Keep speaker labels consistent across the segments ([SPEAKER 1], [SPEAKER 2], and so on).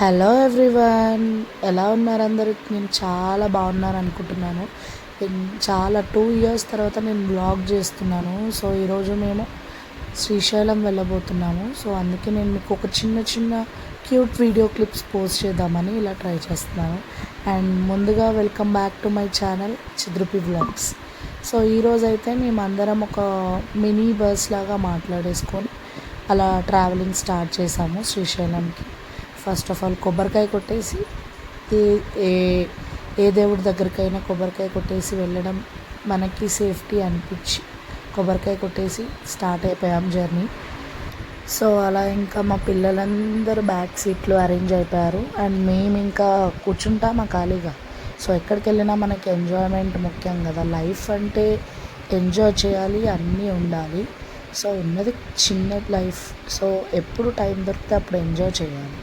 [SPEAKER 1] Hello everyone, ఎలా ఉన్నారు అందరూ? నేను చాలా బాగున్నాను అనుకుంటున్నాను. చాలా 2 ఇయర్స్ తర్వాత నేను బ్లాగ్ చేస్తున్నాను. సో ఈరోజు మేము శ్రీశైలం వెళ్ళబోతున్నాము. సో అందుకే నేను మీకు ఒక చిన్న చిన్న క్యూట్ వీడియో క్లిప్స్ పోస్ట్ చేద్దామని ఇలా ట్రై చేస్తున్నాను. అండ్ ముందుగా welcome back to my channel Chidrupi vlogs. So ఈరోజు అయితే మేము అందరం ఒక మినీ బస్ లాగా మాట్లాడేసుకొని అలా ట్రావెలింగ్ స్టార్ట్ చేసాము శ్రీశైలంకి. ఫస్ట్ ఆఫ్ ఆల్ కొబ్బరికాయ కొట్టేసి ఏ ఏ ఏ దేవుడి దగ్గరికైనా కొబ్బరికాయ కొట్టేసి వెళ్ళడం మనకి సేఫ్టీ అనిపించి కొబ్బరికాయ కొట్టేసి స్టార్ట్ అయిపోయాం జర్నీ. సో అలా ఇంకా మా పిల్లలందరూ బ్యాక్ సీట్లు అరేంజ్ అయిపోయారు అండ్ మేము ఇంకా కూర్చుంటామా ఖాళీగా. సో ఎక్కడికి వెళ్ళినా మనకి ఎంజాయ్మెంట్ ముఖ్యం కదా. లైఫ్ అంటే ఎంజాయ్ చేయాలి, అన్నీ ఉండాలి. సో ఉన్నది చిన్న లైఫ్. సో ఎప్పుడు టైం దొరికితే అప్పుడు ఎంజాయ్ చేయాలి.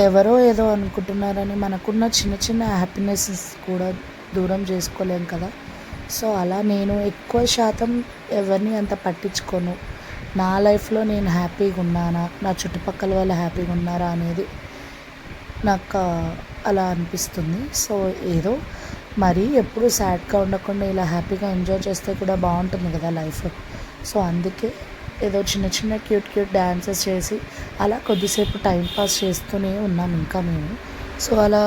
[SPEAKER 1] ఎవరో ఏదో అనుకుంటున్నారని మనకున్న చిన్న చిన్న హ్యాపీనెసెస్ కూడా దూరం చేసుకోలేం కదా. సో అలా నేను ఎక్కువ శాతం ఎవరిని అంత పట్టించుకోను. నా లైఫ్లో నేను హ్యాపీగా ఉన్నానా, నా చుట్టుపక్కల వాళ్ళు హ్యాపీగా ఉన్నారా అనేది నాకు అలా అనిపిస్తుంది. సో ఏదో మరీ ఎప్పుడు సాడ్గా ఉండకుండా ఇలా హ్యాపీగా ఎంజాయ్ చేస్తే కూడా బాగుంటుంది కదా లైఫ్. సో అందుకే ఏదో చిన్న చిన్న క్యూట్ డ్యాన్సెస్ చేసి అలా కొద్దిసేపు టైంపాస్ చేస్తూనే ఉన్నాం ఇంకా మేము. సో అలా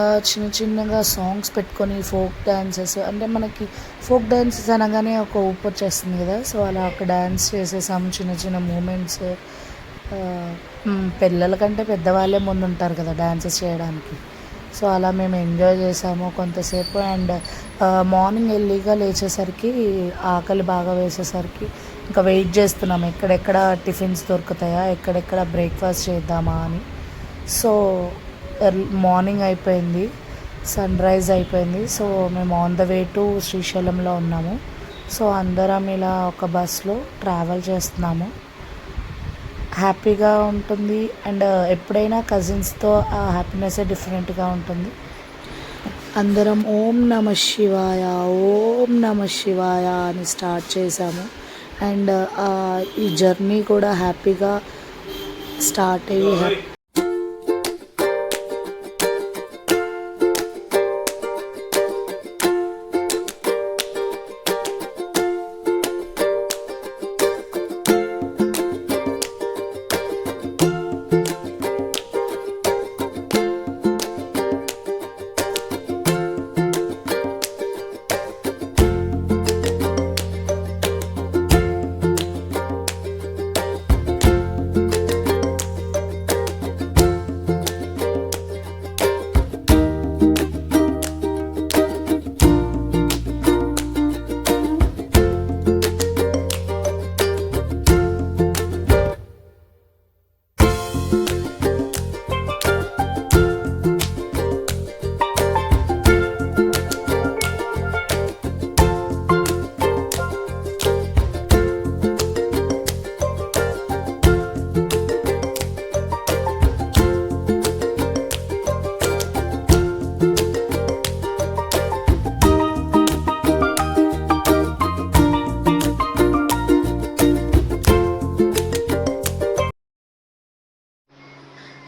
[SPEAKER 1] చిన్నగా సాంగ్స్ పెట్టుకొని ఫోక్ డ్యాన్సెస్, అంటే మనకి ఫోక్ డ్యాన్సెస్ అనగానే ఒక ఊపు వచ్చేస్తుంది కదా. సో అలా ఒక డ్యాన్స్ చేసేసాం, చిన్న మూమెంట్స్. పిల్లల కంటే పెద్దవాళ్ళే ముందు ఉంటారు కదా డ్యాన్సెస్ చేయడానికి. సో అలా మేము ఎంజాయ్ చేసాము కొంతసేపు. అండ్ మార్నింగ్ ఎర్లీగా లేచేసరికి ఆకలి బాగా వేసేసరికి ఇంకా వెయిట్ చేస్తున్నాం ఎక్కడెక్కడ టిఫిన్స్ దొరుకుతాయా, ఎక్కడెక్కడ బ్రేక్ఫాస్ట్ చేద్దామా అని. సో మార్నింగ్ అయిపోయింది, సన్ రైజ్ అయిపోయింది. సో మేము ఆన్ ద వే టు శ్రీశైలంలో ఉన్నాము. సో అందరం ఇలా ఒక బస్లో ట్రావెల్ చేస్తున్నాము. హ్యాపీగా ఉంటుంది. అండ్ ఎప్పుడైనా కజిన్స్తో ఆ హ్యాపీనెస్ డిఫరెంట్గా ఉంటుంది. అందరం ఓం నమ శివాయ, ఓం నమ శివాయ అని స్టార్ట్ చేసాము. అండ్ ఈ జర్నీ కూడా హ్యాపీగా స్టార్ట్ అయ్యి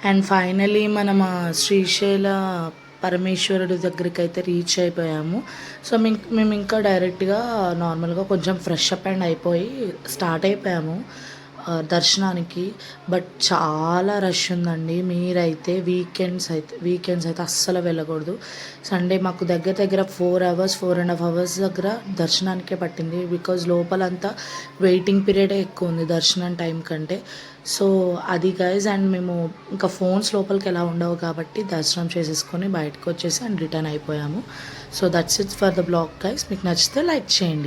[SPEAKER 1] అండ్ ఫైనలీ మనం శ్రీశైల పరమేశ్వరుడి దగ్గరికి అయితే రీచ్ అయిపోయాము. సో మేము ఇంకా డైరెక్ట్గా నార్మల్గా కొంచెం ఫ్రెష్ అప్ అండ్ అయిపోయి స్టార్ట్ అయిపోయాము దర్శనానికి. బట్ చాలా రష్ ఉందండి. మీరైతే వీకెండ్స్ అయితే అస్సలు వెళ్ళకూడదు. సండే మాకు దగ్గర 4.5 అవర్స్ దగ్గర దర్శనానికే పట్టింది. బికాజ్ లోపలంతా వెయిటింగ్ పీరియడే ఎక్కువ ఉంది దర్శనం టైం కంటే. సో అది గైజ్. అండ్ మేము ఇంకా ఫోన్స్ లోపలికి ఎలా ఉండవు కాబట్టి దర్శనం చేసేసుకొని బయటకు వచ్చేసి అండ్ రిటర్న్ అయిపోయాము. So that's it for the blog guys. మీకు నచ్చితే లైక్ చేయండి.